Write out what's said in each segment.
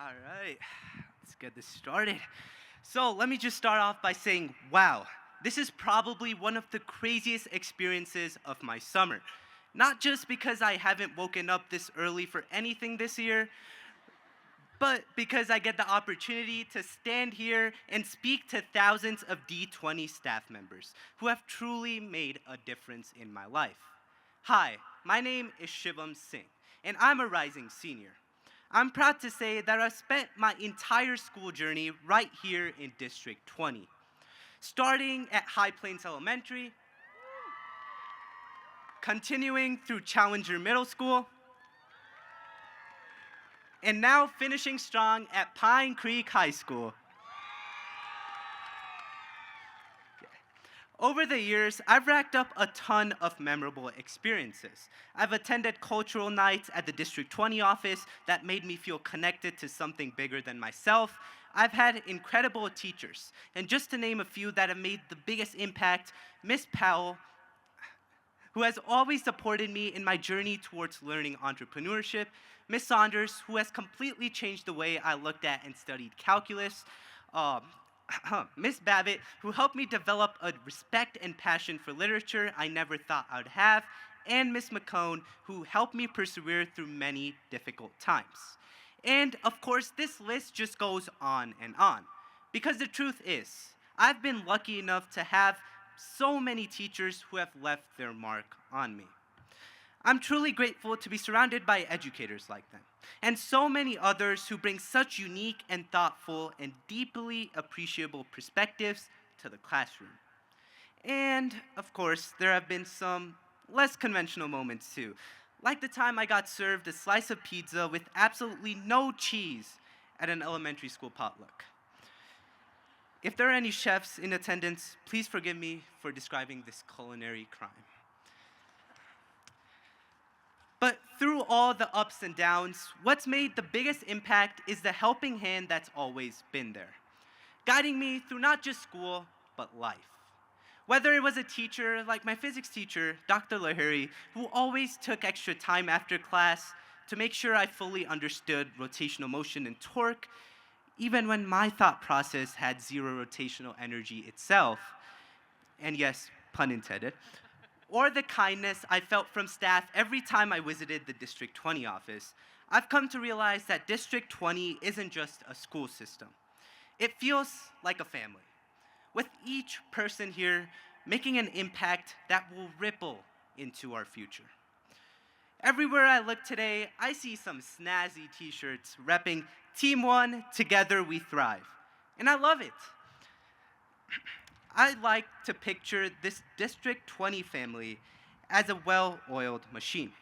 All right, let's get this started. So, let me just start off by saying, wow, this is probably one of the craziest experiences of my summer. Not just because I haven't woken up this early for anything this year, but because I get the opportunity to stand here and speak to thousands of D20 staff members who have truly made a difference in my life. Hi, my name is Shivam Singh, and I'm a rising senior. I'm proud to say that I've spent my entire school journey right here in District 20, starting at High Plains Elementary, continuing through Challenger Middle School, and now finishing strong at Pine Creek High School. Over the years, I've racked up a ton of memorable experiences. I've attended cultural nights at the District 20 office that made me feel connected to something bigger than myself. I've had incredible teachers, and just to name a few that have made the biggest impact, Miss Powell, who has always supported me in my journey towards learning entrepreneurship, Miss Saunders, who has completely changed the way I looked at and studied calculus, um, Miss Babbitt, who helped me develop a respect and passion for literature I never thought I'd have, and Miss McCone, who helped me persevere through many difficult times. And of course, this list just goes on and on. Because the truth is, I've been lucky enough to have so many teachers who have left their mark on me. I'm truly grateful to be surrounded by educators like them, and so many others who bring such unique and thoughtful and deeply appreciable perspectives to the classroom. And, of course, there have been some less conventional moments too, like the time I got served a slice of pizza with absolutely no cheese at an elementary school potluck. If there are any chefs in attendance, please forgive me for describing this culinary crime. But through all the ups and downs, what's made the biggest impact is the helping hand that's always been there, guiding me through not just school, but life. Whether it was a teacher like my physics teacher, Dr. Lahiri, who always took extra time after class to make sure I fully understood rotational motion and torque, even when my thought process had zero rotational energy itself, and yes, pun intended, or the kindness I felt from staff every time I visited the District 20 office, I've come to realize that District 20 isn't just a school system. It feels like a family, with each person here making an impact that will ripple into our future. Everywhere I look today, I see some snazzy t-shirts repping Team One, Together We Thrive, and I love it. I like to picture this District 20 family as a well-oiled machine.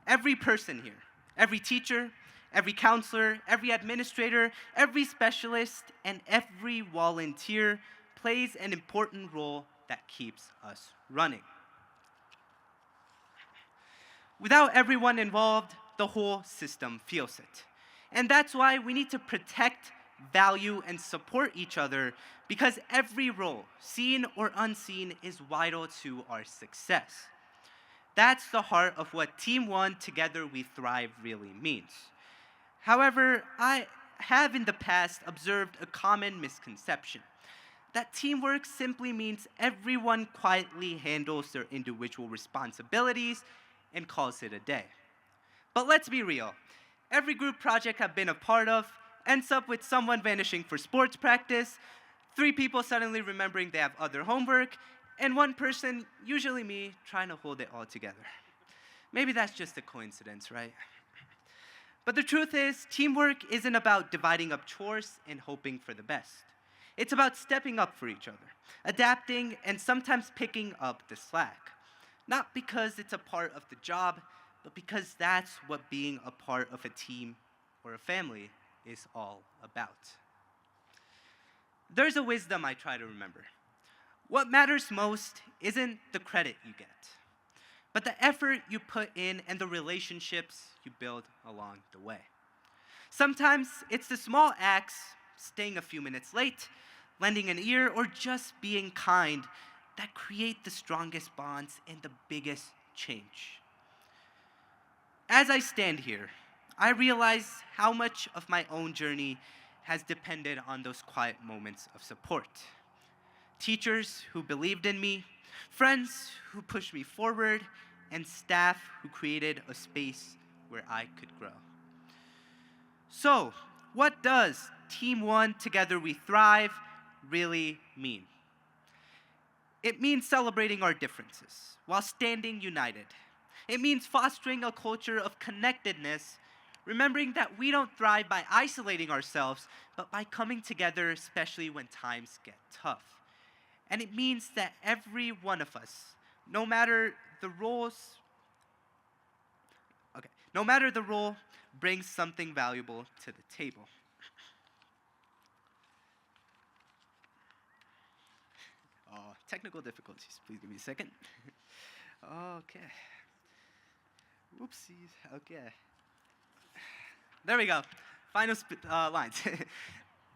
Every person here, every teacher, every counselor, every administrator, every specialist, and every volunteer plays an important role that keeps us running. Without everyone involved, the whole system feels it. And that's why we need to protect, value, and support each other, because every role, seen or unseen, is vital to our success. That's the heart of what Team One, Together We Thrive really means. However, I have in the past observed a common misconception, that teamwork simply means everyone quietly handles their individual responsibilities and calls it a day. But let's be real. Every group project I've been a part of ends up with someone vanishing for sports practice, 3 people suddenly remembering they have other homework, and 1 person, usually me, trying to hold it all together. Maybe that's just a coincidence, right? But the truth is, teamwork isn't about dividing up chores and hoping for the best. It's about stepping up for each other, adapting, and sometimes picking up the slack. Not because it's a part of the job, but because that's what being a part of a team or a family is all about. There's a wisdom I try to remember. What matters most isn't the credit you get, but the effort you put in and the relationships you build along the way. Sometimes it's the small acts, staying a few minutes late, lending an ear, or just being kind, that create the strongest bonds and the biggest change. As I stand here, I realize how much of my own journey has depended on those quiet moments of support. Teachers who believed in me, friends who pushed me forward, and staff who created a space where I could grow. So, what does Team One, Together We Thrive really mean? It means celebrating our differences while standing united. It means fostering a culture of connectedness, remembering that we don't thrive by isolating ourselves, but by coming together, especially when times get tough. And it means that every one of us, no matter the roles, no matter the role, brings something valuable to the table. Technical difficulties. Please give me a second. Okay. Oopsies. Okay. There we go. Final lines.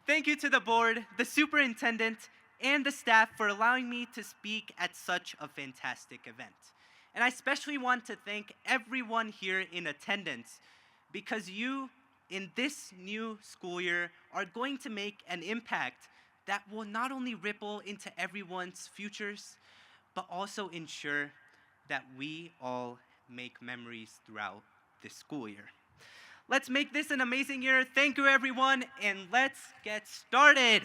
Thank you to the board, the superintendent, and the staff for allowing me to speak at such a fantastic event. And I especially want to thank everyone here in attendance because you, in this new school year, are going to make an impact that will not only ripple into everyone's futures, but also ensure that we all make memories throughout this school year. Let's make this an amazing year. Thank you, everyone, and let's get started.